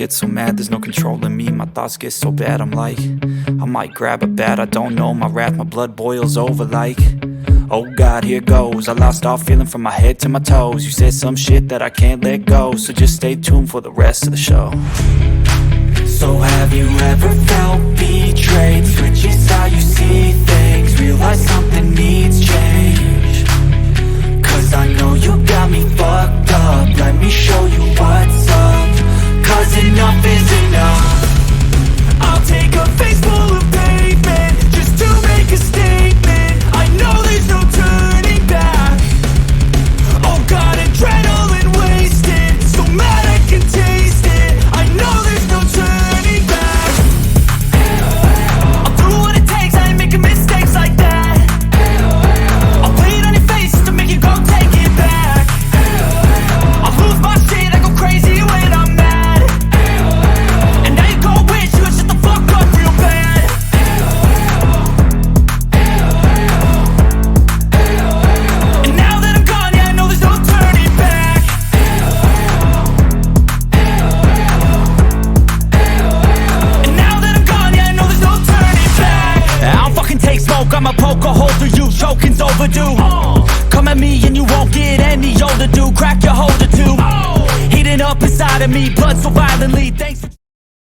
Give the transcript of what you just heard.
get so mad, there's no controlling me. My thoughts get so bad, I'm like, I might grab a bat, I don't know. My wrath, my blood boils over like, oh God, here goes. I lost all feeling from my head to my toes. You said some shit that I can't let go, so just stay tuned for the rest of the show. So have you ever felt betrayed? Switches how you see things, realize something needs change. Cause I know you got me fucked up, let me show you what's up. Cause enough is enough. I'll take a face full of pavement just to make a statement. I know there's no turning back. Oh God, adrenaline wasted, so mad I can taste it. I know there's no turning back. I'll do what it takes, I ain't making mistakes like that. I'll play it on your face just to make you go take it back. I'll lose my shit, I go crazy when I'm mad. And now you go wish you would shut the fuck up real bad. And now that I'm gone, yeah, I know there's no turning back. And now that I'm gone, yeah, I know there's no turning back. I don't fucking take smoke, I'ma poke a hole through you, choking's overdue. Come at me and you won't get any older, dude. Crack your holder too. Heating up inside of me, blood so violently. Thanks for